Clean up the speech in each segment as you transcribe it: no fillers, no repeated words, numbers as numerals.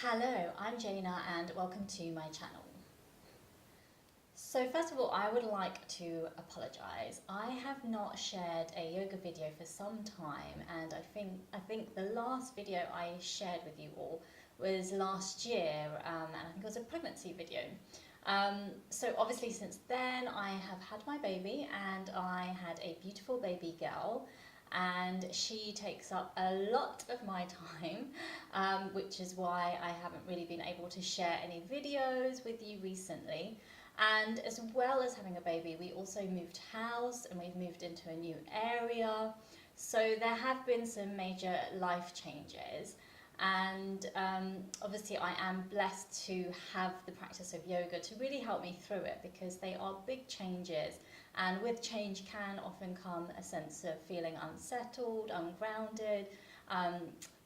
Hello, I'm Jaina and welcome to my channel. So first of all, I would like to apologise. I have not shared a yoga video for some time, and I think the last video I shared with you all was last year, and I think it was a pregnancy video. So obviously since then I have had my baby, and I had a beautiful baby girl, and she takes up a lot of my time, which is why I haven't really been able to share any videos with you recently. And as well as having a baby, we also moved house and we've moved into a new area. So there have been some major life changes. And obviously I am blessed to have the practice of yoga to really help me through it, because they are big changes, and with change can often come a sense of feeling unsettled, ungrounded,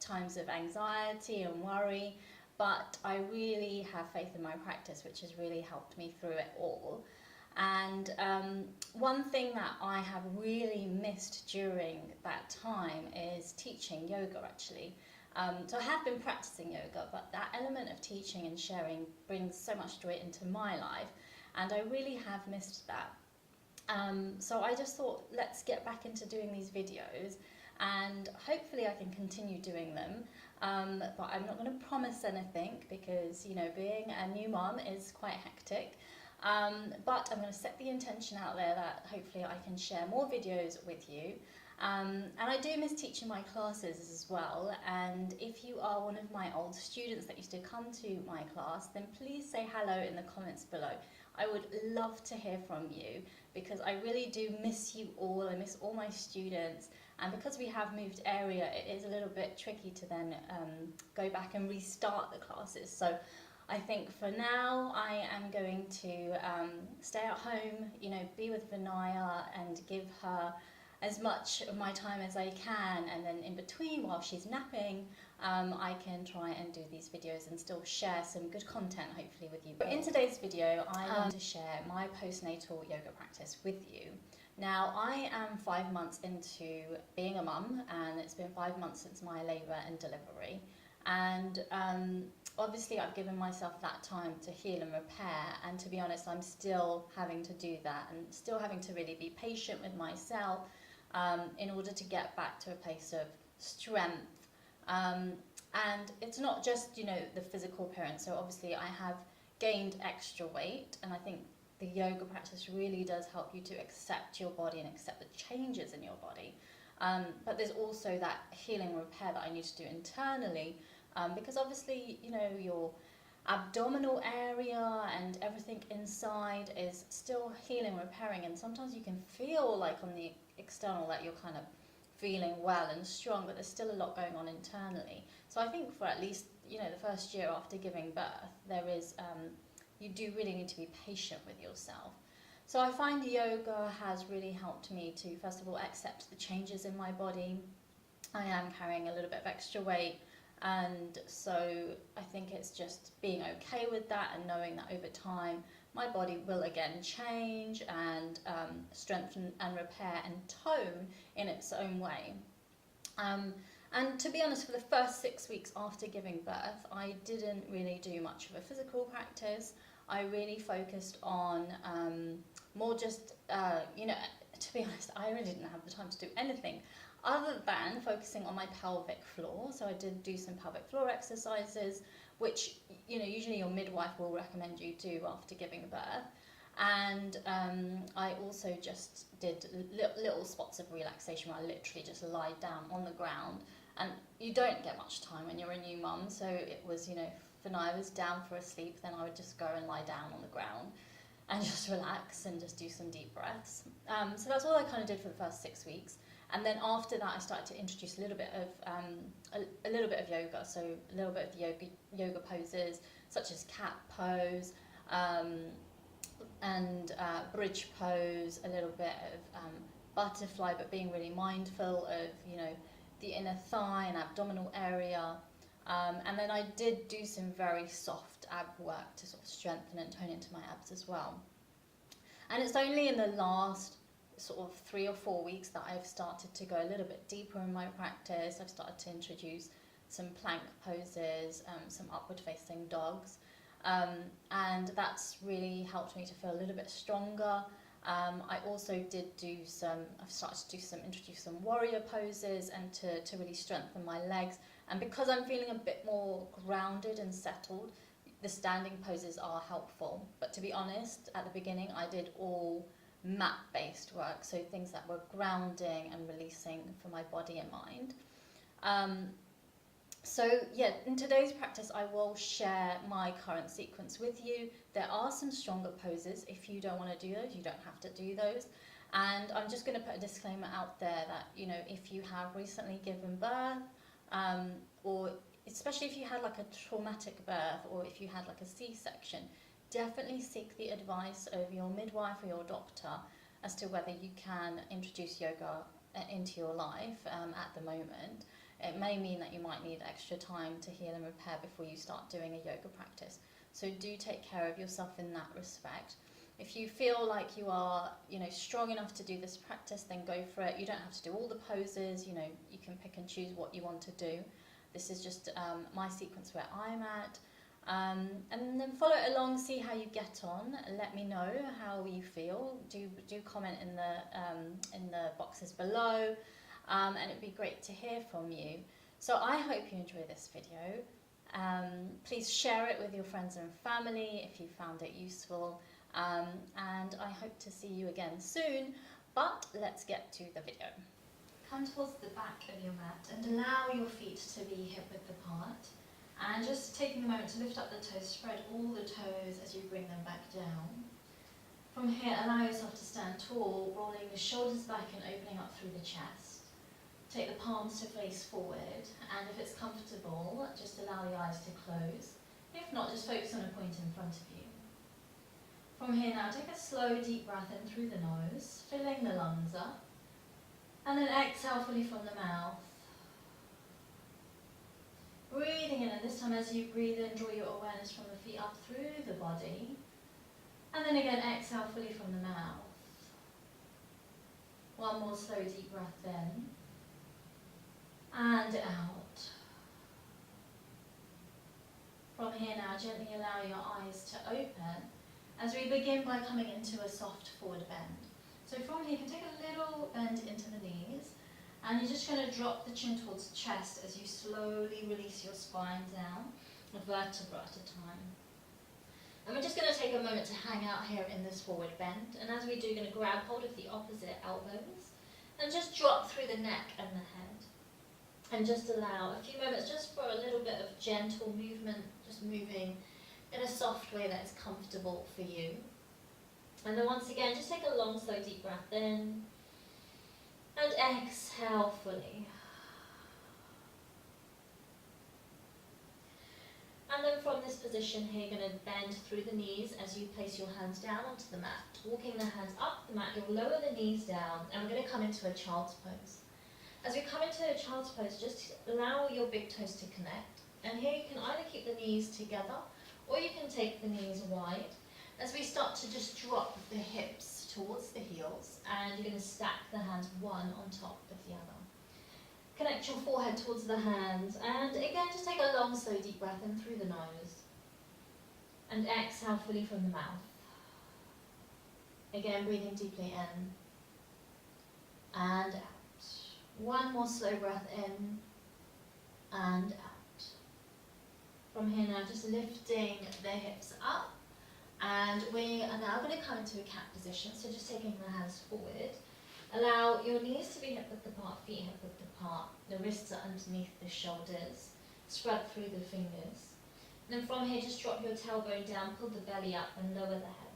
times of anxiety and worry. But I really have faith in my practice, which has really helped me through it all. And one thing that I have really missed during that time is teaching yoga, actually. So I have been practicing yoga, but that element of teaching and sharing brings so much joy into my life, and I really have missed that. So I just thought, let's get back into doing these videos, and hopefully I can continue doing them. But I'm not going to promise anything, because being a new mum is quite hectic. But I'm going to set the intention out there that hopefully I can share more videos with you. And I do miss teaching my classes as well, and if you are one of my old students that used to come to my class, then please say hello in the comments below. I would love to hear from you, because I really do miss you all. I miss all my students, and because we have moved area, it is a little bit tricky to then go back and restart the classes. So I think for now I am going to stay at home, be with Vinaya and give her as much of my time as I can, and then in between, while she's napping, I can try and do these videos and still share some good content hopefully with you. But in today's video I want to share my postnatal yoga practice with you. Now, I am 5 months into being a mum, and it's been 5 months since my labour and delivery, and obviously I've given myself that time to heal and repair, and to be honest, I'm still having to do that, and still having to really be patient with myself in order to get back to a place of strength. And it's not just the physical appearance. So obviously I have gained extra weight, and I think the yoga practice really does help you to accept your body and accept the changes in your body. But there's also that healing repair that I need to do internally, because obviously your abdominal area and everything inside is still healing, repairing, and sometimes you can feel like on the external that you're kind of feeling well and strong, but there's still a lot going on internally. So I think for at least the first year after giving birth, there is you do really need to be patient with yourself. So I find yoga has really helped me to, first of all, accept the changes in my body. I am carrying a little bit of extra weight, and so I think it's just being okay with that, and knowing that over time my body will again change and strengthen and repair and tone in its own way. And to be honest, for the first 6 weeks after giving birth, I didn't really do much of a physical practice. I really focused on more just, to be honest, I really didn't have the time to do anything other than focusing on my pelvic floor. So I did do some pelvic floor exercises, which usually your midwife will recommend you do after giving birth. And I also just did little spots of relaxation where I literally just lie down on the ground. And you don't get much time when you're a new mum, so it was, if I was down for a sleep, then I would just go and lie down on the ground and just relax and just do some deep breaths. So that's all I kind of did for the first 6 weeks. And then after that, I started to introduce a little bit of yoga, so a little bit of yoga poses, such as cat pose, and bridge pose, a little bit of butterfly, but being really mindful of the inner thigh and abdominal area. And then I did do some very soft ab work to sort of strengthen and tone into my abs as well. And it's only in the last sort of 3 or 4 weeks that I've started to go a little bit deeper in my practice. I've started to introduce some plank poses, some upward facing dogs, and that's really helped me to feel a little bit stronger. I also I've started to introduce some warrior poses and to really strengthen my legs. And because I'm feeling a bit more grounded and settled, the standing poses are helpful. But to be honest, at the beginning I did all mat based work, so things that were grounding and releasing for my body and mind. So yeah, in today's practice I will share my current sequence with you. There are some stronger poses. If you don't want to do those, you don't have to do those. And I'm just going to put a disclaimer out there that, you know, if you have recently given birth, or especially if you had like a traumatic birth, or if you had like a C-section, definitely seek the advice of your midwife or your doctor as to whether you can introduce yoga into your life at the moment. It may mean that you might need extra time to heal and repair before you start doing a yoga practice. So do take care of yourself in that respect. If you feel like you are, you know, strong enough to do this practice, then go for it. You don't have to do all the poses, you know, you can pick and choose what you want to do. This is just my sequence where I'm at. And then follow it along, see how you get on. Let me know how you feel. Do comment in the boxes below, and it'd be great to hear from you. So I hope you enjoy this video. Please share it with your friends and family if you found it useful, and I hope to see you again soon. But let's get to the video. Come towards the back of your mat and allow your feet to be hip-width apart. And just taking a moment to lift up the toes, spread all the toes as you bring them back down. From here, allow yourself to stand tall, rolling the shoulders back and opening up through the chest. Take the palms to face forward, and if it's comfortable, just allow the eyes to close. If not, just focus on a point in front of you. From here now, take a slow, deep breath in through the nose, filling the lungs up, and then exhale fully from the mouth. Breathing in, and this time as you breathe in, draw your awareness from the feet up through the body. And then again, exhale fully from the mouth. One more slow, deep breath in. And out. From here now, gently allow your eyes to open as we begin by coming into a soft forward bend. So from here, you can take a little bend into the knees. And you're just going to drop the chin towards the chest as you slowly release your spine down, a vertebra at a time. And we're just going to take a moment to hang out here in this forward bend. And as we do, you're going to grab hold of the opposite elbows and just drop through the neck and the head. And just allow a few moments just for a little bit of gentle movement, just moving in a soft way that is comfortable for you. And then once again, just take a long, slow, deep breath in. And exhale fully. And then from this position here, you're going to bend through the knees as you place your hands down onto the mat. Walking the hands up the mat, you'll lower the knees down, and we're going to come into a child's pose. As we come into a child's pose, just allow your big toes to connect. And here you can either keep the knees together, or you can take the knees wide. As we start to just drop the hips towards the heels, and you're going to stack the hands one on top of the other. Connect your forehead towards the hands, and again just take a long slow deep breath in through the nose, and exhale fully from the mouth. Again, breathing deeply in and out. One more slow breath in and out. From here now, just lifting the hips up. And we are now going to come into a cat position, so just taking the hands forward. Allow your knees to be hip-width apart, feet hip-width apart. The wrists are underneath the shoulders. Spread through the fingers. And then from here, just drop your tailbone down, pull the belly up and lower the head.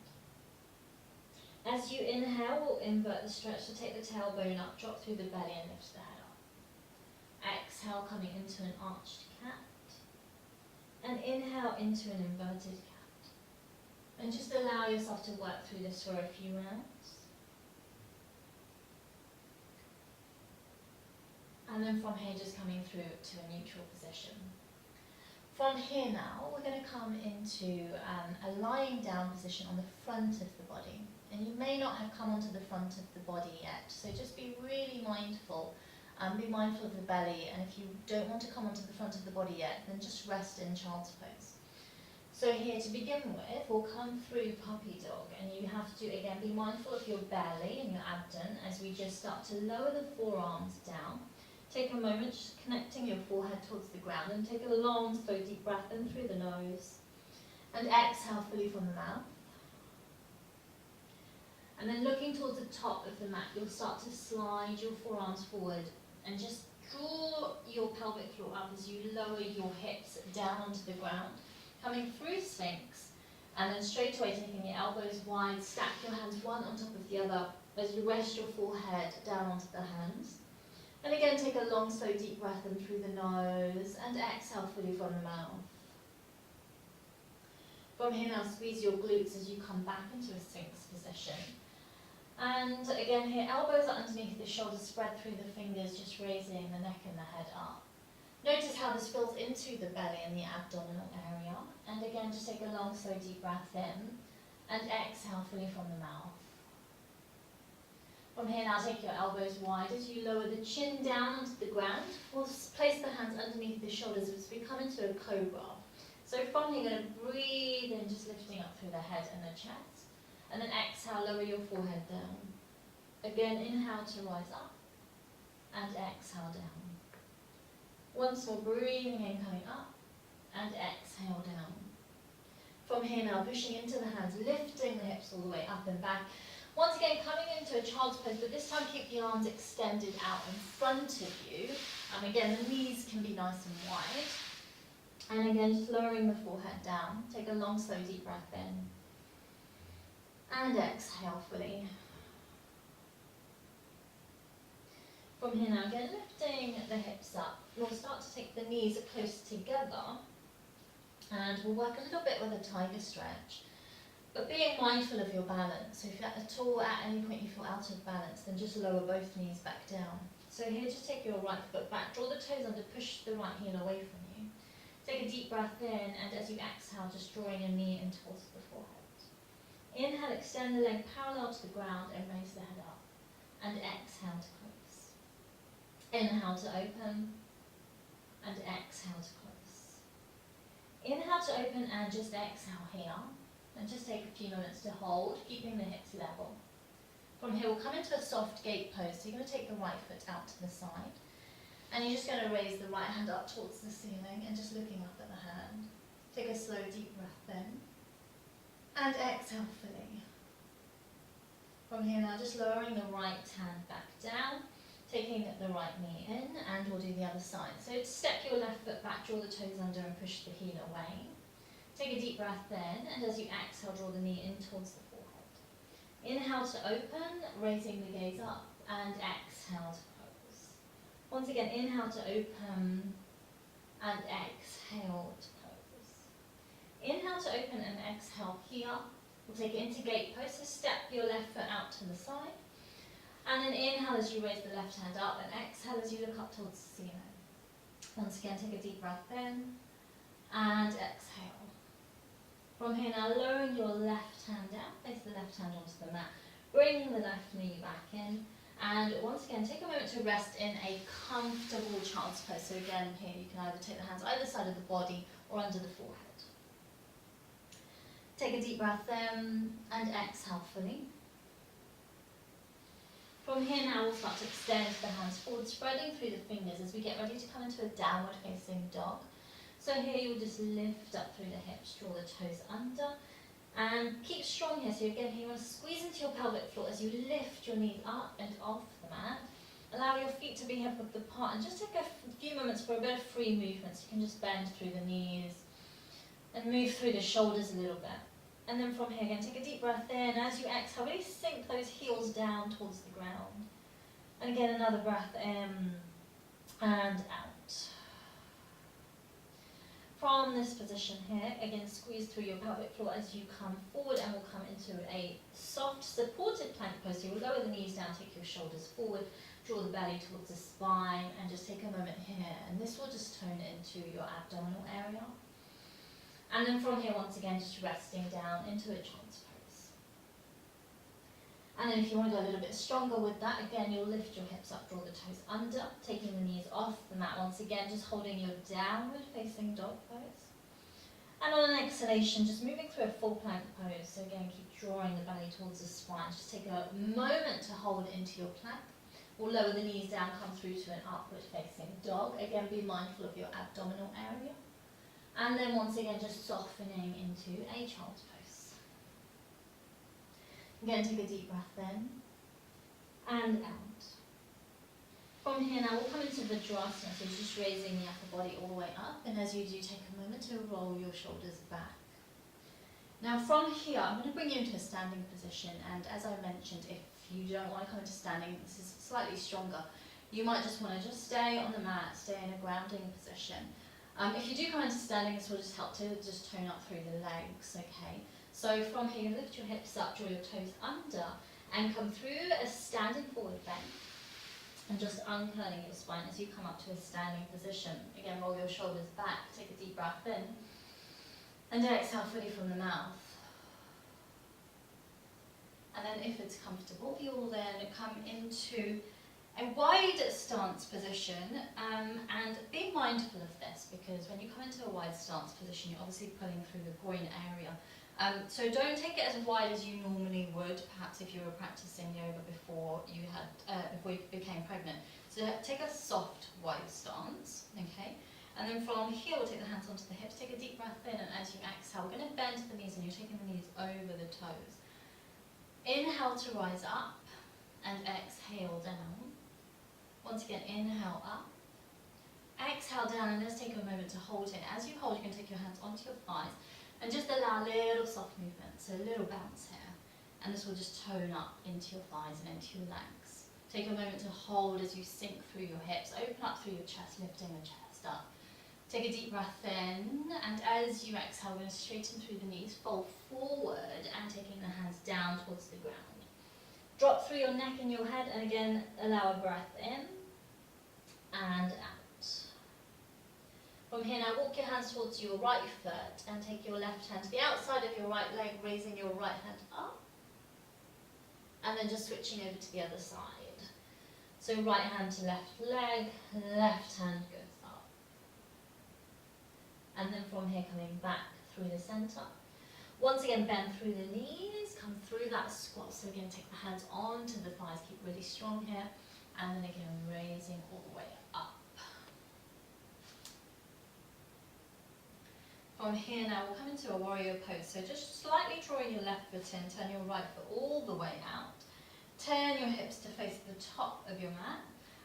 As you inhale, we'll invert the stretch, so take the tailbone up, drop through the belly and lift the head up. Exhale, coming into an arched cat. And inhale into an inverted cat. And just allow yourself to work through this for a few rounds. And then from here, just coming through to a neutral position. From here now, we're going to come into a lying down position on the front of the body. And you may not have come onto the front of the body yet, so just be really mindful Be mindful of the belly, and if you don't want to come onto the front of the body yet, then just rest in child's pose. So here to begin with, we'll come through puppy dog, and you have to again be mindful of your belly and your abdomen as we just start to lower the forearms down. Take a moment just connecting your forehead towards the ground, and take a long, slow, deep breath in through the nose, and exhale fully from the mouth. And then looking towards the top of the mat, you'll start to slide your forearms forward and just draw your pelvic floor up as you lower your hips down onto the ground, coming through Sphinx, and then straight away taking your elbows wide, stack your hands one on top of the other as you rest your forehead down onto the hands. And again, take a long, slow, deep breath in through the nose and exhale fully from the mouth. From here now, squeeze your glutes as you come back into a Sphinx position. And again here, elbows are underneath the shoulders, spread through the fingers, just raising the neck and the head up. Notice how this fills into the belly and the abdominal area. And again, just take a long, slow, deep breath in and exhale fully from the mouth. From here now, take your elbows wide as you lower the chin down onto the ground. We'll place the hands underneath the shoulders as we come into a cobra. So from here, you're going to breathe in, just lifting up through the head and the chest. And then exhale, lower your forehead down. Again, inhale to rise up and exhale down. Once more, breathing in, coming up and exhale down. From here now, pushing into the hands, lifting the hips all the way up and back. Once again, coming into a child's pose, but this time keep the arms extended out in front of you. Again, the knees can be nice and wide. And again, just lowering the forehead down. Take a long, slow, deep breath in. And exhale fully. From here now, again, lifting the hips up. We'll start to take the knees close together. And we'll work a little bit with a tiger stretch. But being mindful of your balance. So if at all, at any point you feel out of balance, then just lower both knees back down. So here, just take your right foot back. Draw the toes under, push the right heel away from you. Take a deep breath in, and as you exhale, just drawing your knee in towards the forehead. Inhale, extend the leg parallel to the ground and raise the head up. And exhale to close. Inhale to open and exhale to close. Inhale to open and just exhale here. And just take a few moments to hold, keeping the hips level. From here, we'll come into a soft gate pose. So you're going to take the right foot out to the side. And you're just going to raise the right hand up towards the ceiling and just looking up at the hand. Take a slow, deep breath in. And exhale fully. From here now, just lowering the right hand back down, taking the right knee in, and we'll do the other side. So step your left foot back, draw the toes under and push the heel away. Take a deep breath in, and as you exhale, draw the knee in towards the forehead. Inhale to open, raising the gaze up, and exhale to close. Once again, inhale to open, and exhale to close. Inhale to open and exhale here. We'll take it into gate pose, so step your left foot out to the side. And then inhale as you raise the left hand up, and exhale as you look up towards the ceiling. Once again, take a deep breath in, and exhale. From here now, lowering your left hand down, place the left hand onto the mat, bring the left knee back in, and once again, take a moment to rest in a comfortable child's pose. So again, here you can either take the hands either side of the body or under the forehead. Take a deep breath in and exhale fully. From here now, we'll start to extend the hands forward, spreading through the fingers as we get ready to come into a downward facing dog. So here you'll just lift up through the hips, draw the toes under, and keep strong here. So again, here you want to squeeze into your pelvic floor as you lift your knees up and off the mat. Allow your feet to be hip width apart, and just take a few moments for a bit of free movement. So you can just bend through the knees and move through the shoulders a little bit. And then from here again, take a deep breath in. As you exhale, really sink those heels down towards the ground. And again, another breath in and out. From this position here, again, squeeze through your pelvic floor as you come forward, and we'll come into a soft supported plank pose. So you'll lower the knees down, take your shoulders forward, draw the belly towards the spine, and just take a moment here. And this will just tone into your abdominal area. And then from here, once again, just resting down into a child's pose. And then if you want to go a little bit stronger with that, again, you'll lift your hips up, draw the toes under, taking the knees off the mat. Once again, just holding your downward facing dog pose. And on an exhalation, just moving through a full plank pose. So again, keep drawing the belly towards the spine. Just take a moment to hold into your plank. We'll lower the knees down, come through to an upward facing dog. Again, be mindful of your abdominal area. And then once again, just softening into a child's pose. Again, take a deep breath in and out. From here now, we'll come into Vajrasana, so just raising the upper body all the way up. And as you do, take a moment to roll your shoulders back. Now from here, I'm going to bring you into a standing position. And as I mentioned, if you don't want to come into standing, this is slightly stronger. You might just want to just stay on the mat, stay in a grounding position. If you do come into standing, this will just help to just tone up through the legs, okay? So from here, lift your hips up, draw your toes under, and come through a standing forward bend. And just uncurling your spine as you come up to a standing position. Again, roll your shoulders back, take a deep breath in. And exhale fully from the mouth. And then if it's comfortable, you'll then come into a wide stance position, and be mindful of this, because when you come into a wide stance position, you're obviously pulling through the groin area. So don't take it as wide as you normally would, perhaps if you were practicing yoga before you became pregnant. So take a soft, wide stance, okay? And then from here, we'll take the hands onto the hips, take a deep breath in, and as you exhale, we're going to bend the knees, and you're taking the knees over the toes. Inhale to rise up, and exhale down. Once again, inhale up, exhale down, and just take a moment to hold it. As you hold, you can take your hands onto your thighs, and just allow a little soft movement, so a little bounce here. And this will just tone up into your thighs and into your legs. Take a moment to hold as you sink through your hips, open up through your chest, lifting the chest up. Take a deep breath in, and as you exhale, we're going to straighten through the knees, fold forward, and taking the hands down towards the ground. Drop through your neck and your head, and again, allow a breath in and out. From here now, walk your hands towards your right foot and take your left hand to the outside of your right leg, raising your right hand up. And then just switching over to the other side. So right hand to left leg, left hand goes up. And then from here, coming back through the center. Once again, bend through the knees, come through that squat. So again, take the hands onto the thighs, keep really strong here. And then again, raising all the way up. From here now, we'll come into a warrior pose. So just slightly drawing your left foot in, turn your right foot all the way out. Turn your hips to face the top of your mat.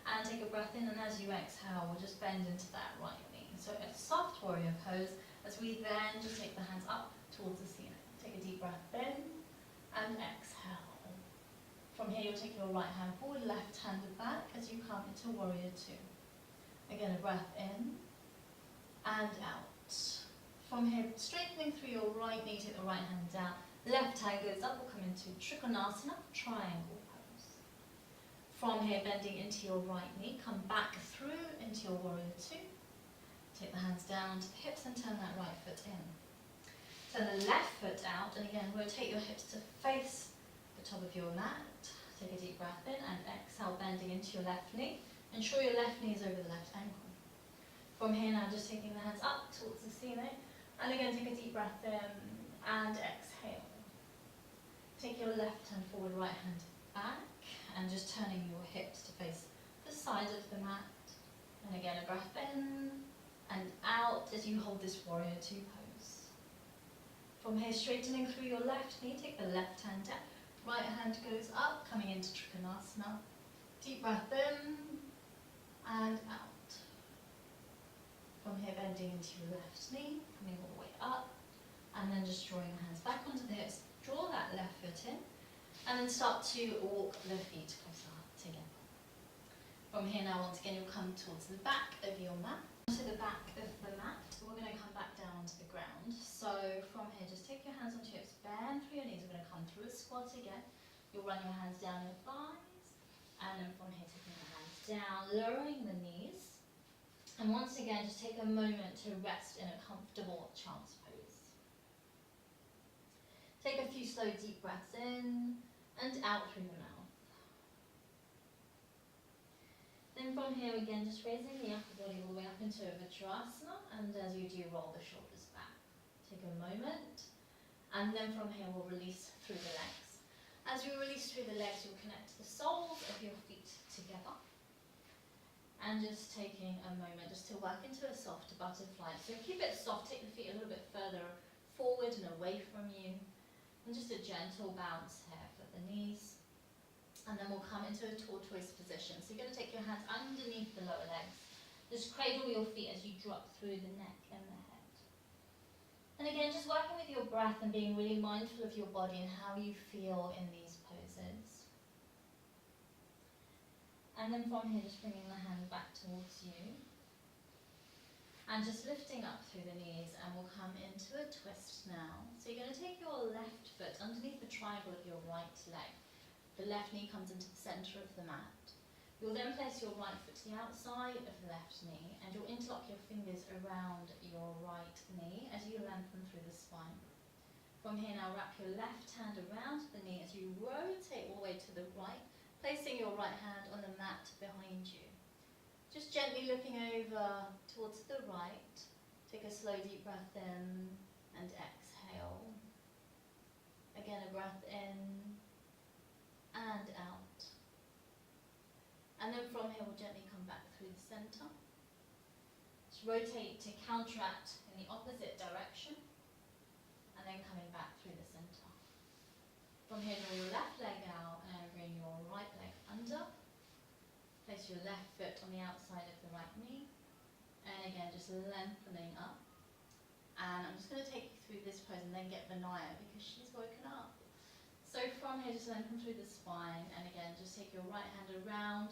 And take a breath in, and as you exhale, we'll just bend into that right knee. So a soft warrior pose, as we then just take the hands up towards the ceiling. Take a deep breath in, and exhale. From here, you'll take your right hand forward, left hand back as you come into warrior two. Again, a breath in and out. From here, straightening through your right knee, take the right hand down. Left hand goes up, we'll come into Trikonasana, triangle pose. From here, bending into your right knee, come back through into your warrior two. Take the hands down to the hips and turn that right foot in. Turn the left foot out, and again, rotate your hips to face the top of your mat. Take a deep breath in and exhale, bending into your left knee. Ensure your left knee is over the left ankle. From here now, just taking the hands up towards the ceiling. And again, take a deep breath in and exhale. Take your left hand forward, right hand back, and just turning your hips to face the side of the mat. And again, a breath in and out as you hold this warrior two pose. From here, straightening through your left knee, take the left hand down. Right hand goes up, coming into Trikonasana. Deep breath in and out. From here, bending into your left knee, coming all the way up, and then just drawing the hands back onto the hips. Draw that left foot in, and then start to walk the feet closer together. From here now, once again, you'll come towards the back of your mat. To the back of the mat, we're going to come back down onto the ground. So from here, just take your hands onto your hips, bend through your knees. We're going to come through a squat again. You'll run your hands down your thighs, and then from here, taking the hands down, lowering the knees. And once again, just take a moment to rest in a comfortable child's pose. Take a few slow, deep breaths in and out through the mouth. Then from here again, just raising the upper body all the way up into a Virasana, and as you do, roll the shoulders back. Take a moment, and then from here we'll release through the legs. As you release through the legs, you'll connect the soles of your feet together. And just taking a moment just to work into a soft butterfly. So keep it soft, take the feet a little bit further forward and away from you. And just a gentle bounce here for the knees. And then we'll come into a tortoise position. So you're going to take your hands underneath the lower legs. Just cradle your feet as you drop through the neck and the head. And again, just working with your breath and being really mindful of your body and how you feel in these poses. And then from here, just bringing the hand back towards you. And just lifting up through the knees, and we'll come into a twist now. So you're going to take your left foot underneath the triangle of your right leg. The left knee comes into the centre of the mat. You'll then place your right foot to the outside of the left knee, and you'll interlock your fingers around your right knee as you lengthen through the spine. From here now, wrap your left hand around the knee as you rotate all the way to the right, placing your right hand on the mat behind you. Just gently looking over towards the right. Take a slow deep breath in and exhale. Again, a breath in and out. And then from here we'll gently come back through the centre. Just rotate to counteract in the opposite direction. And then coming back through the centre. From here, draw your left leg out and bring your right leg under. Place your left foot on the outside of the right knee. And again, just lengthening up. And I'm just going to take you through this pose and then get Vinaya because she's woken up. So from here, just lengthen through the spine. And again, just take your right hand around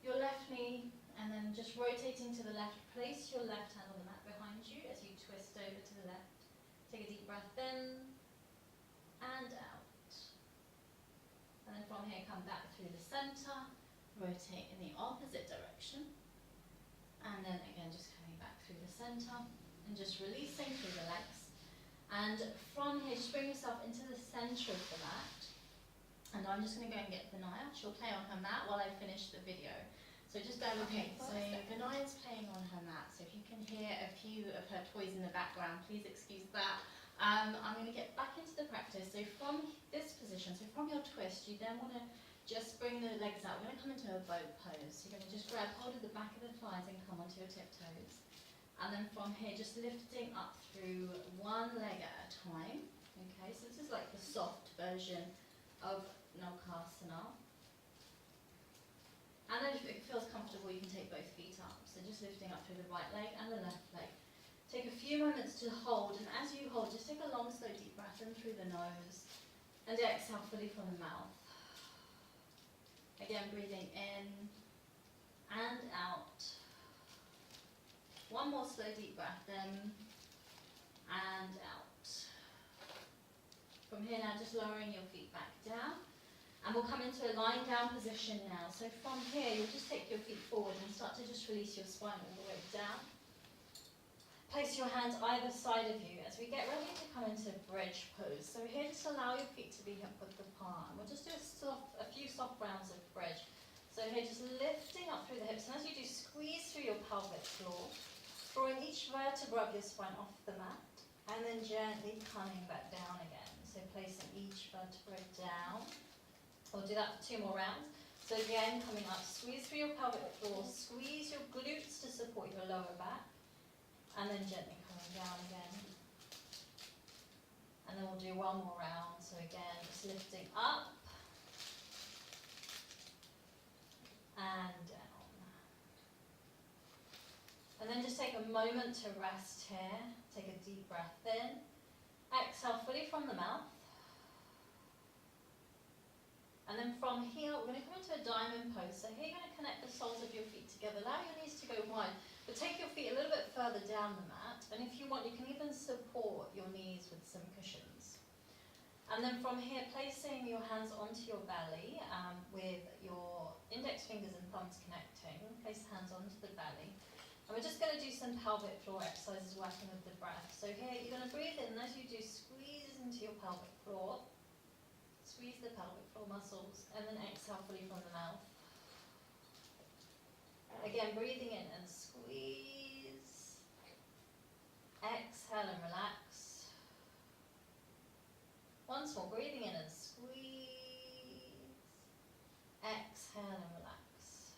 your left knee. And then just rotating to the left, place your left hand on the mat behind you as you twist over to the left. Take a deep breath in and out. And then from here, come back through the centre. Rotate in the opposite direction, and then again just coming back through the centre and just releasing through the legs. And from here, just bring yourself into the centre of the mat, and I'm just going to go and get Vinaya. She'll play on her mat while I finish the video, so just bear with me. So Vinaya's playing on her mat, so if you can hear a few of her toys in the background, please excuse that. I'm going to get back into the practice. So from this position, so from your twist, you then want to just bring the legs out. We're going to come into a boat pose. So you're going to just grab hold of the back of the thighs and come onto your tiptoes. And then from here, just lifting up through one leg at a time. Okay, so this is like the soft version of Natal. And then if it feels comfortable, you can take both feet up. So just lifting up through the right leg and the left leg. Take a few moments to hold, and as you hold, just take a long, slow, deep breath in through the nose. And exhale fully from the mouth. Again, breathing in and out. One more slow deep breath in and out. From here now, just lowering your feet back down. And we'll come into a lying down position now. So from here, you'll just take your feet forward and start to just release your spine all the way down. Place your hands either side of you as we get ready to come into bridge pose. So here, just allow your feet to be hip width apart. We'll just do a few soft rounds of bridge. So here, just lifting up through the hips. And as you do, squeeze through your pelvic floor, drawing each vertebra of your spine off the mat, and then gently coming back down again. So placing each vertebra down. We'll do that for 2 more rounds. So again, coming up, squeeze through your pelvic floor, squeeze your glutes to support your lower back. And then gently coming down again. And then we'll do 1 more round. So again, just lifting up and down. And then just take a moment to rest here. Take a deep breath in. Exhale fully from the mouth. And then from here, we're going to come into a diamond pose. So here you're going to connect the soles of your feet together. Allow your knees to go wide, but take your feet a little bit further down the mat. And if you want, you can even support your knees with some cushions. And then from here, placing your hands onto your belly with your index fingers and thumbs connecting. Place the hands onto the belly. And we're just going to do some pelvic floor exercises working with the breath. So here, you're going to breathe in, and as you do, squeeze into your pelvic floor. Squeeze the pelvic floor muscles and then exhale fully from the mouth. Again, breathing in and squeeze. Exhale and relax. Once more, breathing in and squeeze. Exhale and relax.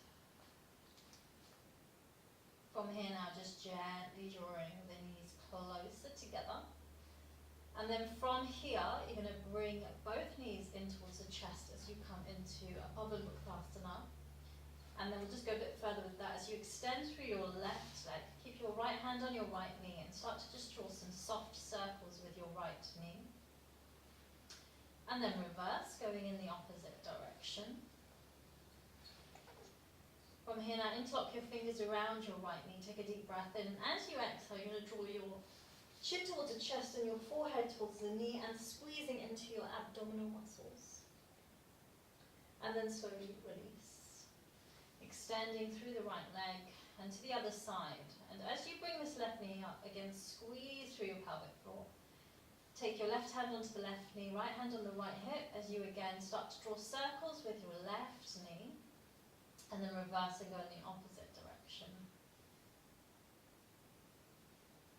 From here now, just gently drawing the knees closer together. And then from here, you're going to bring both knees in towards the chest as you come into a Pablo Muktasana. And then we'll just go a bit further with that as you extend through your left leg. Keep your right hand on your right knee and start to just draw some soft circles with your right knee. And then reverse, going in the opposite direction. From here now, interlock your fingers around your right knee. Take a deep breath in. And as you exhale, you're going to draw your chin towards the chest and your forehead towards the knee and squeezing into your abdominal muscles. And then slowly release. Extending through the right leg and to the other side. And as you bring this left knee up, again squeeze through your pelvic floor. Take your left hand onto the left knee, right hand on the right hip as you again start to draw circles with your left knee. And then reverse and go in the opposite direction.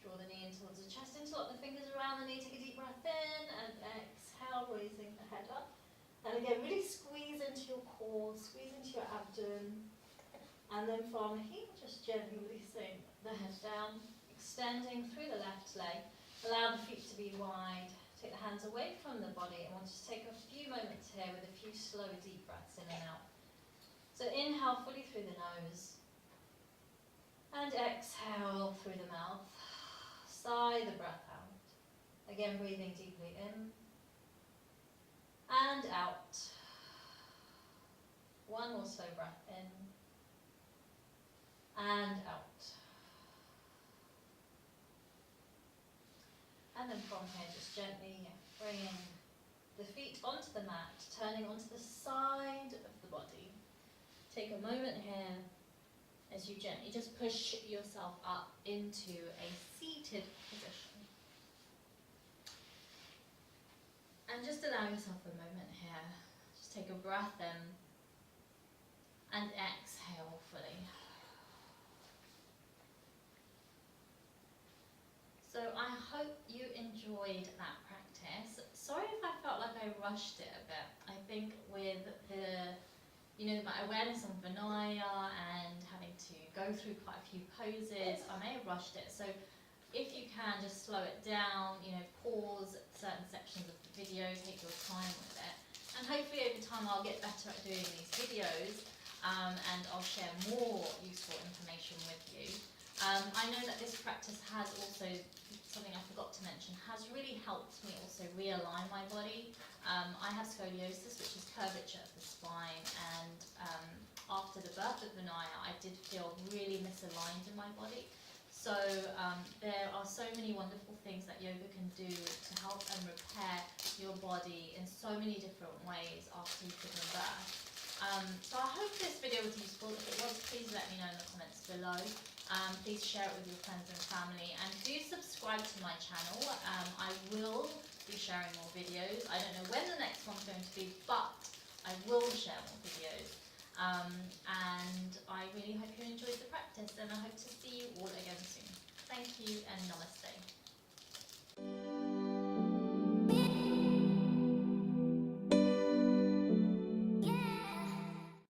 Draw the knee in towards the chest, interlock the fingers around the knee, take a deep breath in and exhale, raising the head up. And again, really squeeze into your core, squeeze into your abdomen. And then from here, just gently releasing the head down, extending through the left leg. Allow the feet to be wide. Take the hands away from the body and we'll just take a few moments here with a few slow, deep breaths in and out. So inhale fully through the nose. And exhale through the mouth. Sigh the breath out. Again, breathing deeply in and out. One more slow breath in and out. And then from here, just gently bringing the feet onto the mat, turning onto the side of the body. Take a moment here as you gently just push yourself up into a seated position. And just allow yourself a moment here. Just take a breath in and exhale fully. So I hope you enjoyed that practice. Sorry if I felt like I rushed it a bit. I think with the my awareness on Vinaya and having to go through quite a few poses, I may have rushed it. So if you can, just slow it down, pause certain sections of the video, take your time with it. And hopefully over time I'll get better at doing these videos and I'll share more useful information with you. I know that this practice has also, something I forgot to mention, has really helped me also realign my body. I have scoliosis, which is curvature of the spine, and after the birth of Vinaya, I did feel really misaligned in my body. So there are so many wonderful things that yoga can do to help and repair your body in so many different ways after you've given birth. So I hope this video was useful. If it was, please let me know in the comments below. Please share it with your friends and family, and do subscribe to my channel. I will be sharing more videos. I don't know when the next one's going to be, but I will share more videos. And I really hope you enjoyed the practice, and I hope to see you all again soon. Thank you and namaste.